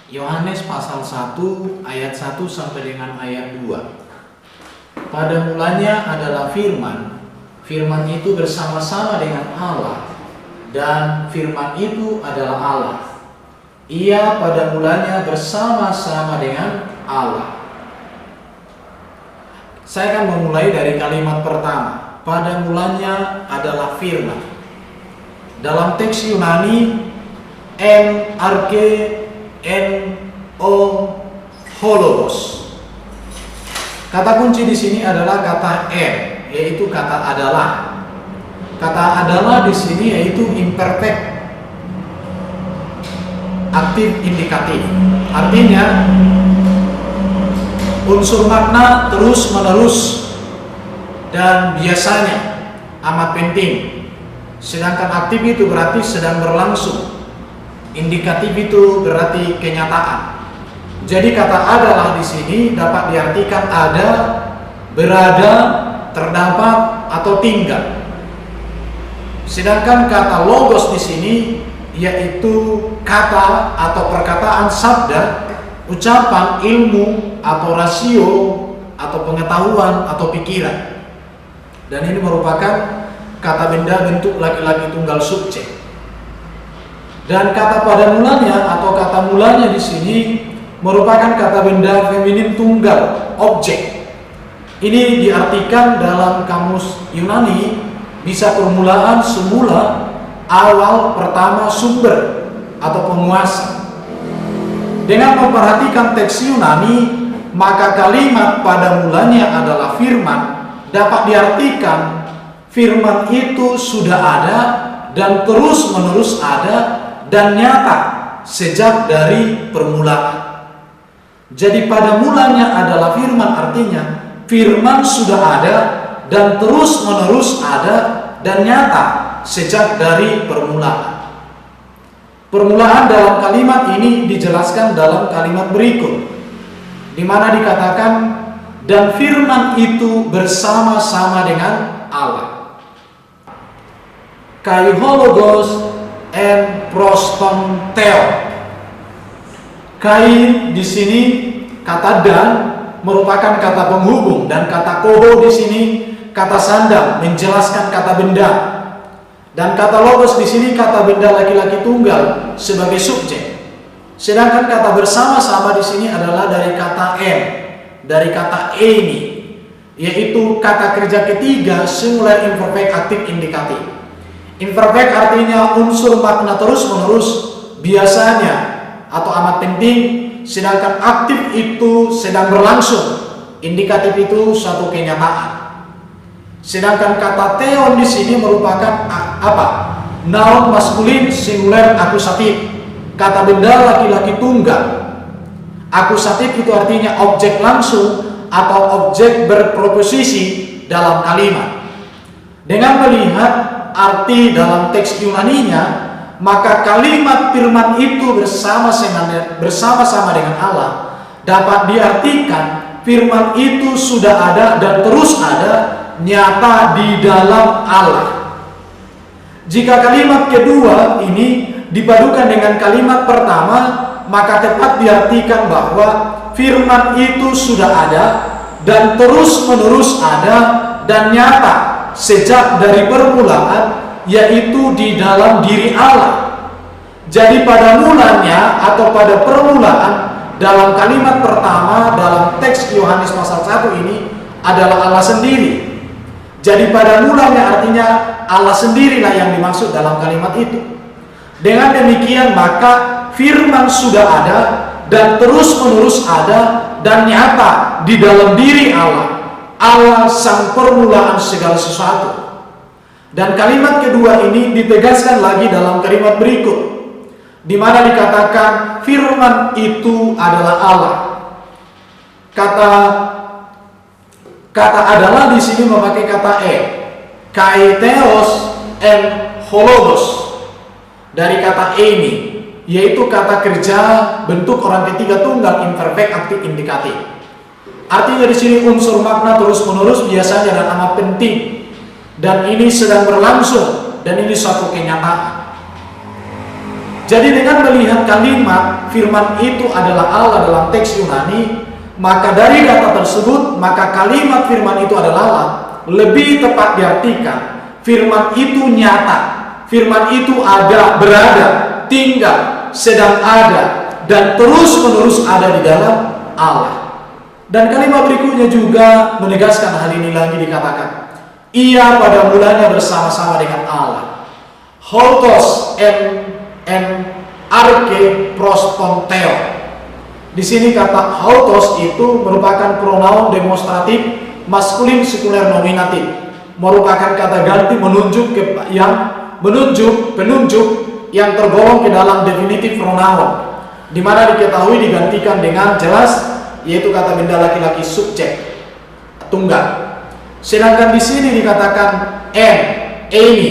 Yohanes pasal 1 ayat 1 sampai dengan ayat 2. Pada mulanya adalah firman. Firman itu bersama-sama dengan Allah, dan firman itu adalah Allah. Ia pada mulanya bersama-sama dengan Allah. Saya akan memulai dari kalimat pertama. Pada mulanya adalah firman. Dalam teks Yunani, hologos. Kata kunci di sini adalah kata yaitu kata adalah. Kata adalah di sini yaitu imperfect, aktif indikatif. Artinya unsur makna terus menerus dan biasanya amat penting. Sedangkan aktif itu berarti sedang berlangsung. Indikatif itu berarti kenyataan. Jadi kata adalah di sini dapat diartikan ada, berada, terdapat, atau tinggal. Sedangkan kata logos di sini yaitu kata atau perkataan sabda, ucapan, ilmu, atau rasio, atau pengetahuan, atau pikiran. Dan ini merupakan kata benda bentuk laki-laki tunggal subjek. Dan kata pada mulanya atau kata mulanya di sini merupakan kata benda feminin tunggal, objek. Ini diartikan dalam kamus Yunani bisa permulaan, semula, awal, pertama, sumber, atau penguasa. Dengan memperhatikan teks Yunani, maka kalimat pada mulanya adalah firman dapat diartikan firman itu sudah ada dan terus menerus ada dan nyata sejak dari permulaan. Jadi pada mulanya adalah firman, artinya firman sudah ada dan terus menerus ada dan nyata sejak dari permulaan. Permulaan dalam kalimat ini dijelaskan dalam kalimat berikut, di mana dikatakan dan firman itu bersama-sama dengan Allah. Kai hologos and proston theo. Kai di sini kata dan merupakan kata penghubung, dan kata koho di sini kata sandang menjelaskan kata benda, dan kata logos di sini kata benda laki-laki tunggal sebagai subjek. Sedangkan kata bersama-sama di sini adalah dari kata dari kata ini, yaitu kata kerja ketiga singular imperfect aktif indikatif. Imperfect artinya unsur makna terus menerus, biasanya atau amat penting, sedangkan aktif itu sedang berlangsung, indikatif itu suatu kenyataan. Sedangkan kata theon di sini merupakan apa? Noun maskulin singular akusatif, kata benda laki-laki tunggal. Akusatif itu artinya objek langsung atau objek berproposisi dalam kalimat. Dengan melihat arti dalam teks Yunaninya, maka kalimat firman itu bersama-sama dengan Allah dapat diartikan firman itu sudah ada dan terus ada, nyata di dalam Allah. Jika kalimat kedua ini dipadukan dengan kalimat pertama, maka tepat diartikan bahwa firman itu sudah ada dan terus menerus ada dan nyata sejak dari permulaan, yaitu di dalam diri Allah. Jadi pada mulanya atau pada permulaan dalam kalimat pertama dalam teks Yohanes pasal 1 ini adalah Allah sendiri. Jadi pada mulanya artinya Allah sendirilah yang dimaksud dalam kalimat itu. Dengan demikian maka firman sudah ada dan terus menerus ada dan nyata di dalam diri Allah. Allah sang permulaan segala sesuatu. Dan kalimat kedua ini ditegaskan lagi dalam kalimat berikut, di mana dikatakan firman itu adalah Allah. Kata adalah di sini memakai kata kai theos and hologos dari kata ini, yaitu kata kerja bentuk orang ketiga tunggal imperfect aktif indikatif. Artinya di sini unsur makna terus menerus, biasanya dan amat penting, dan ini sedang berlangsung, dan ini suatu kenyataan. Jadi dengan melihat kalimat firman itu adalah Allah dalam teks Yunani, maka dari data tersebut, maka kalimat firman itu adalah Allah lebih tepat diartikan firman itu nyata, firman itu ada, berada, tinggal, sedang ada, dan terus-menerus ada di dalam Allah. Dan kalimat berikutnya juga menegaskan hal ini lagi, dikatakan ia pada mulanya bersama-sama dengan Allah. Hotos en arke prostonteo. Di sini kata hotos itu merupakan pronoun demonstratif maskulin sekuler nominatif, merupakan kata ganti penunjuk yang tergolong ke dalam definitif pronoun, di mana diketahui digantikan dengan jelas, yaitu kata benda laki-laki subjek tunggal. Sedangkan di sini dikatakan ini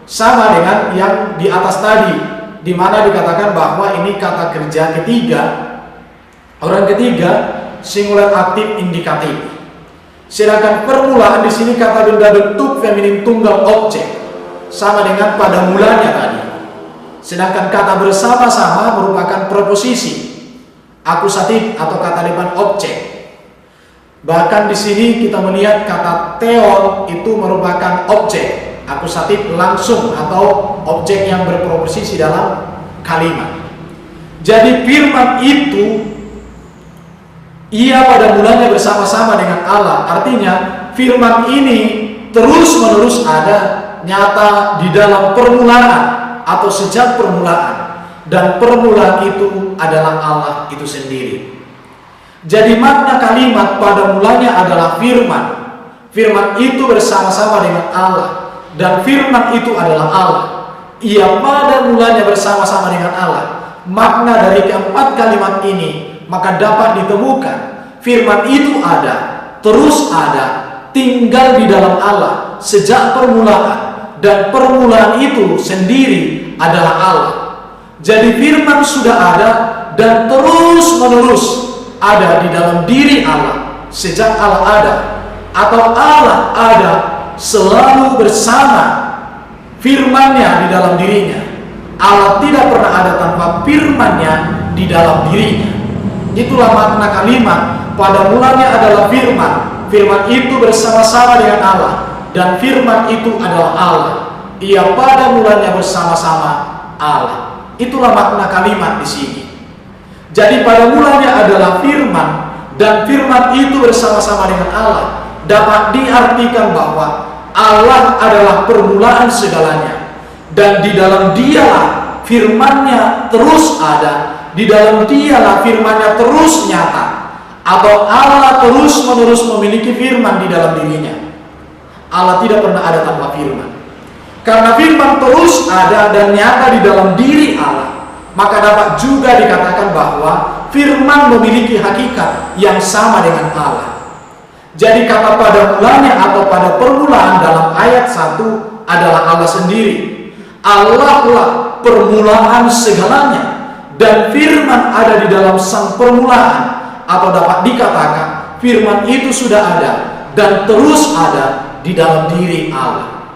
sama dengan yang di atas tadi, di mana dikatakan bahwa ini kata kerja ketiga, orang ketiga, singular aktif indikatif. Sedangkan permulaan di sini kata benda bentuk feminim tunggal objek, sama dengan pada mulanya tadi. Sedangkan kata bersama-sama merupakan preposisi akusatif atau kata depan objek. Bahkan di sini kita melihat kata theon itu merupakan objek akusatif langsung atau objek yang berpreposisi dalam kalimat. Jadi firman itu ia pada mulanya bersama-sama dengan Allah. Artinya firman ini terus-menerus ada, nyata di dalam permulaan atau sejak permulaan, dan permulaan itu adalah Allah itu sendiri. Jadi makna kalimat pada mulanya adalah firman. Firman itu bersama-sama dengan Allah, dan firman itu adalah Allah. Ia pada mulanya bersama-sama dengan Allah. Makna dari keempat kalimat ini maka dapat ditemukan firman itu ada, terus ada, tinggal di dalam Allah sejak permulaan, dan permulaan itu sendiri adalah Allah. Jadi firman sudah ada dan terus-menerus ada di dalam diri Allah sejak Allah ada, atau Allah ada selalu bersama firman-Nya di dalam dirinya. Allah tidak pernah ada tanpa firman-Nya di dalam dirinya. Itulah makna kalimat pada mulanya adalah firman. Firman itu bersama-sama dengan Allah, dan firman itu adalah Allah. Ia pada mulanya bersama-sama Allah. Itulah makna kalimat di sini. Jadi pada mulanya adalah firman, dan firman itu bersama-sama dengan Allah. Dapat diartikan bahwa Allah adalah permulaan segalanya, dan di dalam Dialah firman-Nya terus ada, di dalam Dialah firman-Nya terus nyata, atau Allah terus-menerus memiliki firman di dalam dirinya. Allah tidak pernah ada tanpa firman. Karena firman terus ada dan nyata di dalam diri Allah, maka dapat juga dikatakan bahwa firman memiliki hakikat yang sama dengan Allah. Jadi kata pada mulanya atau pada permulaan dalam ayat 1 adalah Allah sendiri. Allah lah permulaan segalanya, dan firman ada di dalam sang permulaan, atau dapat dikatakan firman itu sudah ada dan terus ada di dalam diri Allah.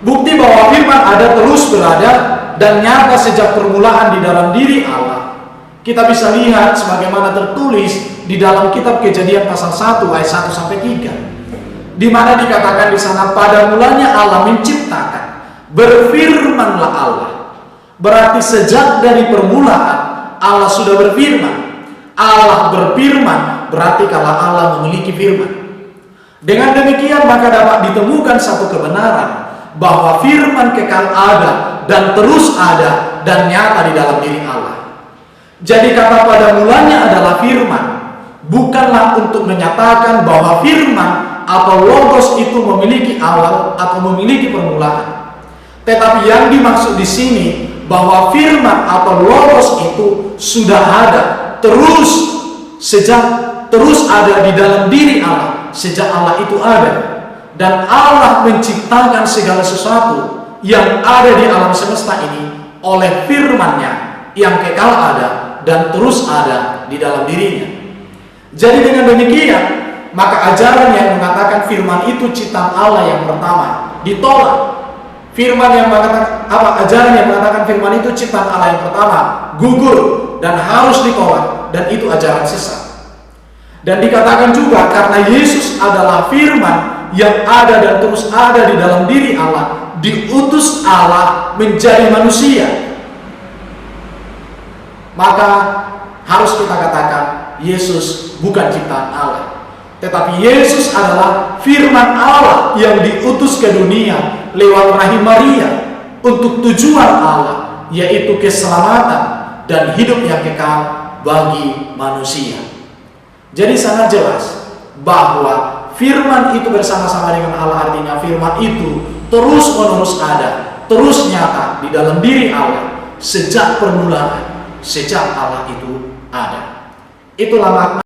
Bukti bahwa firman ada, terus berada, dan nyata sejak permulaan di dalam diri Allah, kita bisa lihat sebagaimana tertulis di dalam kitab Kejadian pasal 1 ayat 1 sampai 3, di mana dikatakan di sana pada mulanya Allah menciptakan, berfirmanlah Allah. Berarti sejak dari permulaan Allah sudah berfirman. Allah berfirman berarti kalau Allah memiliki firman. Dengan demikian maka dapat ditemukan satu kebenaran bahwa firman kekal ada dan terus ada dan nyata di dalam diri Allah. Jadi kata pada mulanya adalah firman, bukanlah untuk menyatakan bahwa firman atau logos itu memiliki awal atau memiliki permulaan. Tetapi yang dimaksud di sini bahwa firman atau logos itu sudah ada terus ada di dalam diri Allah sejak Allah itu ada, dan Allah menciptakan segala sesuatu yang ada di alam semesta ini oleh firman-Nya yang kekal ada dan terus ada di dalam dirinya. Jadi dengan demikian maka ajaran yang mengatakan firman itu ciptaan Allah yang pertama ditolak. Firman yang mengatakan ajaran yang mengatakan firman itu ciptaan Allah yang pertama gugur dan harus ditolak, dan itu ajaran sesat. Dan dikatakan juga karena Yesus adalah firman yang ada dan terus ada di dalam diri Allah, diutus Allah menjadi manusia, maka harus kita katakan Yesus bukan ciptaan Allah, tetapi Yesus adalah firman Allah yang diutus ke dunia lewat rahim Maria untuk tujuan Allah, yaitu keselamatan dan hidup yang kekal bagi manusia. Jadi sangat jelas bahwa firman itu bersama-sama dengan Allah, artinya firman itu terus menerus ada, terus nyata di dalam diri Allah sejak permulaan, sejak Allah itu ada. Itulah makna